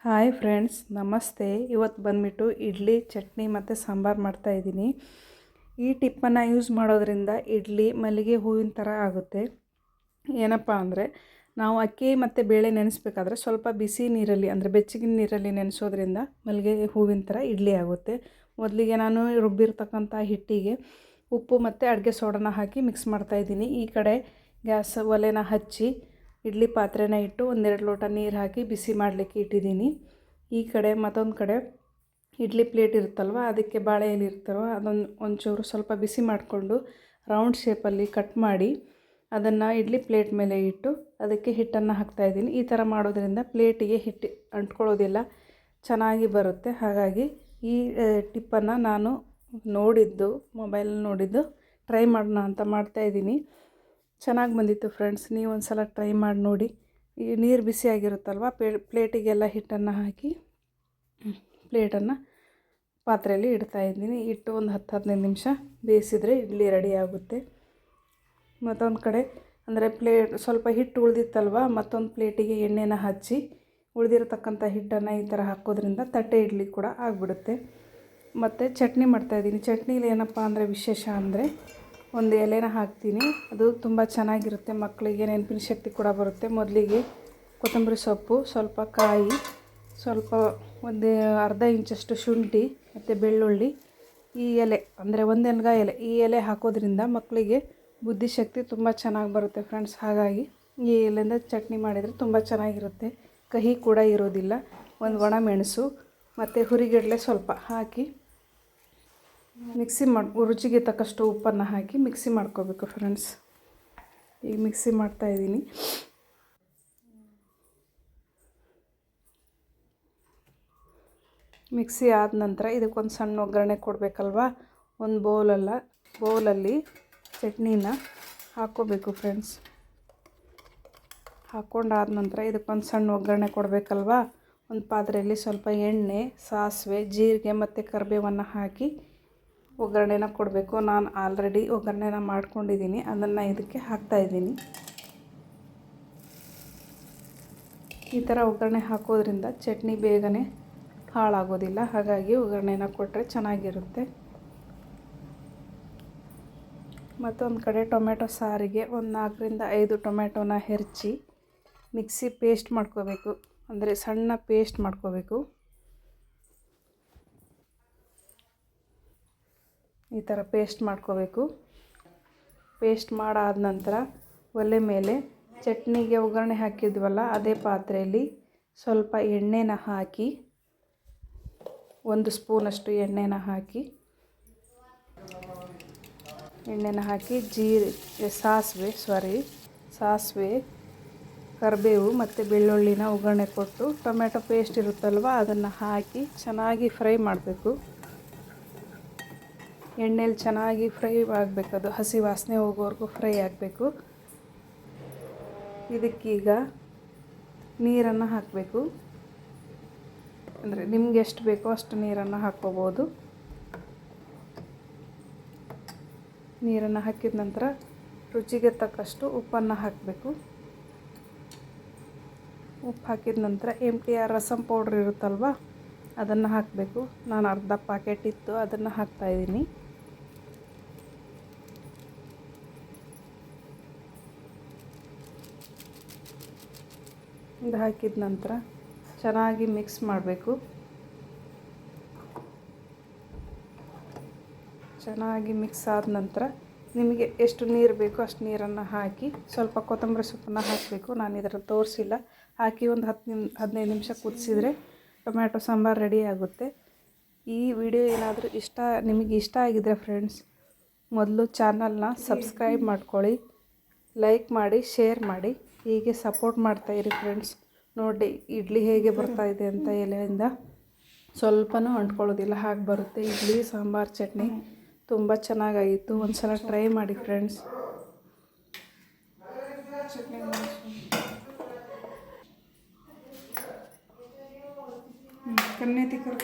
Hi friends, ನಮಸ್ತೆ. ಇವತ್ತು ಬಂದುಬಿಟ್ಟು ಇಡ್ಲಿ ಚಟ್ನಿ ಮತ್ತು ಸಾಂಬಾರು ಮಾಡ್ತಾಯಿದ್ದೀನಿ. ಈ ಟಿಪ್ಪನ್ನು ಯೂಸ್ ಮಾಡೋದ್ರಿಂದ ಇಡ್ಲಿ ಮಲ್ಲಿಗೆ ಹೂವಿನ ಥರ ಆಗುತ್ತೆ. ಏನಪ್ಪ ಅಂದರೆ, ನಾವು ಅಕ್ಕಿ ಮತ್ತು ಬೇಳೆ ನೆನೆಸ್ಬೇಕಾದ್ರೆ ಸ್ವಲ್ಪ ಬಿಸಿ ನೀರಲ್ಲಿ ಅಂದರೆ ಬೆಚ್ಚಗಿನ ನೀರಲ್ಲಿ ನೆನೆಸೋದ್ರಿಂದ ಮಲ್ಲಿಗೆ ಹೂವಿನ ಥರ ಇಡ್ಲಿ ಆಗುತ್ತೆ. ಮೊದಲಿಗೆ ನಾನು ರುಬ್ಬಿರ್ತಕ್ಕಂಥ ಹಿಟ್ಟಿಗೆ ಉಪ್ಪು ಮತ್ತು ಅಡುಗೆ ಸೋಡಾನ ಹಾಕಿ ಮಿಕ್ಸ್ ಮಾಡ್ತಾಯಿದ್ದೀನಿ. ಈ ಕಡೆ ಗ್ಯಾಸ್ ಒಲೆನ ಹಚ್ಚಿ ಇಡ್ಲಿ ಪಾತ್ರೆನ ಇಟ್ಟು ಒಂದೆರಡು ಲೋಟ ನೀರು ಹಾಕಿ ಬಿಸಿ ಮಾಡಲಿಕ್ಕೆ ಇಟ್ಟಿದ್ದೀನಿ. ಈ ಕಡೆ ಮತ್ತೊಂದು ಕಡೆ ಇಡ್ಲಿ ಪ್ಲೇಟ್ ಇರುತ್ತಲ್ವ, ಅದಕ್ಕೆ ಬಾಳೆ ಎಲೆ ಇರ್ತಾರೋ ಒಂಚೂರು ಸ್ವಲ್ಪ ಬಿಸಿ ಮಾಡಿಕೊಂಡು ರೌಂಡ್ ಶೇಪಲ್ಲಿ ಕಟ್ ಮಾಡಿ ಅದನ್ನು ಇಡ್ಲಿ ಪ್ಲೇಟ್ ಮೇಲೆ ಇಟ್ಟು ಅದಕ್ಕೆ ಹಿಟ್ಟನ್ನು ಹಾಕ್ತಾಯಿದ್ದೀನಿ. ಈ ಥರ ಮಾಡೋದ್ರಿಂದ ಪ್ಲೇಟಿಗೆ ಹಿಟ್ಟು ಅಂಟ್ಕೊಳ್ಳೋದಿಲ್ಲ, ಚೆನ್ನಾಗಿ ಬರುತ್ತೆ. ಹಾಗಾಗಿ ಈ ಟಿಪ್ಪನ್ನು ನಾನು ಮೊಬೈಲ್ ನೋಡಿದ್ದು ಟ್ರೈ ಮಾಡೋಣ ಅಂತ ಮಾಡ್ತಾಯಿದ್ದೀನಿ. ಚೆನ್ನಾಗಿ ಬಂದಿತ್ತು ಫ್ರೆಂಡ್ಸ್. ನೀವು ಒಂದು ಸಲ ಟ್ರೈ ಮಾಡಿ ನೋಡಿ. ಈ ನೀರು ಬಿಸಿಯಾಗಿರುತ್ತಲ್ವ, ಪ್ಲೇಟಿಗೆಲ್ಲ ಹಿಟ್ಟನ್ನು ಹಾಕಿ ಪ್ಲೇಟನ್ನು ಪಾತ್ರೆಯಲ್ಲಿ ಇಡ್ತಾಯಿದ್ದೀನಿ. ಇಟ್ಟು ಒಂದು 10-15 ನಿಮಿಷ ಬೇಯಿಸಿದರೆ ಇಡ್ಲಿ ರೆಡಿ ಆಗುತ್ತೆ. ಮತ್ತೊಂದು ಕಡೆ ಅಂದರೆ ಸ್ವಲ್ಪ ಹಿಟ್ಟು ಉಳಿದಿತ್ತಲ್ವ, ಮತ್ತೊಂದು ಪ್ಲೇಟಿಗೆ ಎಣ್ಣೆನ ಹಚ್ಚಿ ಉಳಿದಿರತಕ್ಕಂಥ ಹಿಟ್ಟನ್ನು ಈ ಥರ ಹಾಕೋದ್ರಿಂದ ತಟ್ಟೆ ಇಡ್ಲಿ ಕೂಡ ಆಗಿಬಿಡುತ್ತೆ. ಮತ್ತು ಚಟ್ನಿ ಮಾಡ್ತಾಯಿದ್ದೀನಿ. ಚಟ್ನಿಲಿ ಏನಪ್ಪ ಅಂದರೆ ವಿಶೇಷ ಅಂದರೆ ಒಂದು ಎಲೆನ ಹಾಕ್ತೀನಿ. ಅದು ತುಂಬ ಚೆನ್ನಾಗಿರುತ್ತೆ, ಮಕ್ಕಳಿಗೆ ನೆನಪಿನ ಶಕ್ತಿ ಕೂಡ ಬರುತ್ತೆ. ಮೊದಲಿಗೆ ಕೊತ್ತಂಬರಿ ಸೊಪ್ಪು, ಸ್ವಲ್ಪ ಕಾಯಿ, ಸ್ವಲ್ಪ ಒಂದು ಅರ್ಧ ಇಂಚಷ್ಟು ಶುಂಠಿ ಮತ್ತು ಬೆಳ್ಳುಳ್ಳಿ, ಈ ಎಲೆ ಅಂದರೆ ಒಂದೆಣ್ಗಾಯಿ ಎಲೆ, ಈ ಎಲೆ ಹಾಕೋದ್ರಿಂದ ಮಕ್ಕಳಿಗೆ ಬುದ್ಧಿಶಕ್ತಿ ತುಂಬ ಚೆನ್ನಾಗಿ ಬರುತ್ತೆ ಫ್ರೆಂಡ್ಸ್. ಹಾಗಾಗಿ ಈ ಎಲೆಯಿಂದ ಚಟ್ನಿ ಮಾಡಿದರೆ ತುಂಬ ಚೆನ್ನಾಗಿರುತ್ತೆ, ಕಹಿ ಕೂಡ ಇರೋದಿಲ್ಲ. ಒಂದು ಒಣಮೆಣಸು ಮತ್ತು ಹುರಿಗಡಲೆ ಸ್ವಲ್ಪ ಹಾಕಿ ರುಚಿಗೆ ತಕ್ಕಷ್ಟು ಉಪ್ಪನ್ನು ಹಾಕಿ ಮಿಕ್ಸಿ ಮಾಡ್ಕೋಬೇಕು ಫ್ರೆಂಡ್ಸ್. ಈಗ ಮಿಕ್ಸಿ ಮಾಡ್ತಾಯಿದ್ದೀನಿ. ಮಿಕ್ಸಿ ಆದ ನಂತರ ಇದಕ್ಕೊಂದು ಸಣ್ಣ ಒಗ್ಗರಣೆ ಕೊಡಬೇಕಲ್ವ. ಒಂದು ಬೌಲಲ್ಲಿ ಚಟ್ನಿನ ಹಾಕ್ಕೋಬೇಕು ಫ್ರೆಂಡ್ಸ್. ಹಾಕ್ಕೊಂಡಾದ ನಂತರ ಇದಕ್ಕೊಂದು ಸಣ್ಣ ಒಗ್ಗರಣೆ ಕೊಡಬೇಕಲ್ವ. ಒಂದು ಪಾತ್ರೆಯಲ್ಲಿ ಸ್ವಲ್ಪ ಎಣ್ಣೆ, ಸಾಸಿವೆ, ಜೀರಿಗೆ ಮತ್ತು ಕರಿಬೇವನ್ನು ಹಾಕಿ ಒಗ್ಗರಣೆನ ಕೊಡಬೇಕು. ನಾನು ಆಲ್ರೆಡಿ ಒಗ್ಗರಣೆನ ಮಾಡ್ಕೊಂಡಿದ್ದೀನಿ, ಅದನ್ನು ಇದಕ್ಕೆ ಹಾಕ್ತಾಯಿದ್ದೀನಿ. ಈ ಥರ ಒಗ್ಗರಣೆ ಹಾಕೋದ್ರಿಂದ ಚಟ್ನಿ ಬೇಗನೆ ಹಾಳಾಗೋದಿಲ್ಲ, ಹಾಗಾಗಿ ಒಗ್ಗರಣೆನ ಕೊಟ್ಟರೆ ಚೆನ್ನಾಗಿರುತ್ತೆ. ಮತ್ತೊಂದು ಕಡೆ ಟೊಮೆಟೊ ಸಾರಿಗೆ ಒಂದು 4-5 ಟೊಮೆಟೊನ ಹೆಚ್ಚಿ ಮಿಕ್ಸಿ ಪೇಸ್ಟ್ ಮಾಡ್ಕೋಬೇಕು, ಅಂದರೆ ಸಣ್ಣ ಪೇಸ್ಟ್ ಮಾಡ್ಕೋಬೇಕು. ಈ ಥರ ಪೇಸ್ಟ್ ಮಾಡ್ಕೋಬೇಕು. ಪೇಸ್ಟ್ ಮಾಡಾದ ನಂತರ ಒಲೆ ಮೇಲೆ ಚಟ್ನಿಗೆ ಒಗ್ಗರಣೆ ಹಾಕಿದ್ವಲ್ಲ, ಅದೇ ಪಾತ್ರೆಯಲ್ಲಿ ಸ್ವಲ್ಪ ಎಣ್ಣೆನ ಹಾಕಿ, 1 ಸ್ಪೂನಷ್ಟು ಎಣ್ಣೆನ ಹಾಕಿ ಸಾಸಿವೆ, ಕರಿಬೇವು ಮತ್ತು ಬೆಳ್ಳುಳ್ಳಿನ ಒಗ್ಗರಣೆ ಕೊಟ್ಟು ಟೊಮೆಟೊ ಪೇಸ್ಟ್ ಇರುತ್ತಲ್ವ ಅದನ್ನು ಹಾಕಿ ಚೆನ್ನಾಗಿ ಫ್ರೈ ಮಾಡಬೇಕು. ಎಣ್ಣೆಲಿ ಚೆನ್ನಾಗಿ ಫ್ರೈ ಆಗಬೇಕು, ಅದು ಹಸಿ ವಾಸನೆ ಹೋಗೋವರೆಗೂ ಫ್ರೈ ಆಗಬೇಕು. ಇದಕ್ಕೀಗ ನೀರನ್ನು ಹಾಕಬೇಕು, ಅಂದರೆ ನಿಮ್ಗೆ ಎಷ್ಟು ಬೇಕೋ ಅಷ್ಟು ನೀರನ್ನು ಹಾಕ್ಕೋಬೋದು. ನೀರನ್ನು ಹಾಕಿದ ನಂತರ ರುಚಿಗೆ ತಕ್ಕಷ್ಟು ಉಪ್ಪನ್ನು ಹಾಕಬೇಕು. ಉಪ್ಪು ಹಾಕಿದ ನಂತರ MTR ರಸಮ್ ಪೌಡ್ರ್ ಇರುತ್ತಲ್ವ ಅದನ್ನು ಹಾಕಬೇಕು. ನಾನು ಅರ್ಧ ಪ್ಯಾಕೆಟ್ ಇತ್ತು, ಅದನ್ನು ಹಾಕ್ತಾಯಿದ್ದೀನಿ. ಇದು ಹಾಕಿದ ನಂತರ ಚೆನ್ನಾಗಿ ಮಿಕ್ಸ್ ಮಾಡಬೇಕು. ಚೆನ್ನಾಗಿ ಮಿಕ್ಸ್ ಆದ ನಂತರ ನಿಮಗೆ ಎಷ್ಟು ನೀರು ಬೇಕೋ ಅಷ್ಟು ನೀರನ್ನು ಹಾಕಿ ಸ್ವಲ್ಪ ಕೊತ್ತಂಬರಿ ಸೊಪ್ಪನ್ನು ಹಾಕಬೇಕು. ನಾನು ಇದರಲ್ಲಿ ತೋರಿಸಿಲ್ಲ. ಹಾಕಿ ಒಂದು 10-15 ನಿಮಿಷ ಕುದಿಸಿದರೆ ಟೊಮ್ಯಾಟೊ ಸಾಂಬಾರು ರೆಡಿ ಆಗುತ್ತೆ. ಈ ವಿಡಿಯೋ ಏನಾದರೂ ನಿಮಗೆ ಇಷ್ಟ ಆಗಿದ್ರೆ ಫ್ರೆಂಡ್ಸ್, ಮೊದಲು ಚಾನಲ್ನ ಸಬ್ಸ್ಕ್ರೈಬ್ ಮಾಡ್ಕೊಳ್ಳಿ, ಲೈಕ್ ಮಾಡಿ, ಶೇರ್ ಮಾಡಿ, ಹೀಗೆ ಸಪೋರ್ಟ್ ಮಾಡ್ತಾಯಿರಿ ಫ್ರೆಂಡ್ಸ್. ನೋಡಿ ಇಡ್ಲಿ ಹೇಗೆ ಬರ್ತಾಯಿದೆ ಅಂತ. ಎಲೆಯಿಂದ ಸ್ವಲ್ಪನೂ ಅಂಟ್ಕೊಳ್ಳೋದಿಲ್ಲ, ಹಾಗೆ ಬರುತ್ತೆ. ಇಡ್ಲಿ ಸಾಂಬಾರು ಚಟ್ನಿ ತುಂಬ ಚೆನ್ನಾಗಾಗಿತ್ತು. ಒಂದು ಸಲ ಟ್ರೈ ಮಾಡಿ ಫ್ರೆಂಡ್ಸ್. ಕನ್ನೆ ತಿಕ್ಕರ್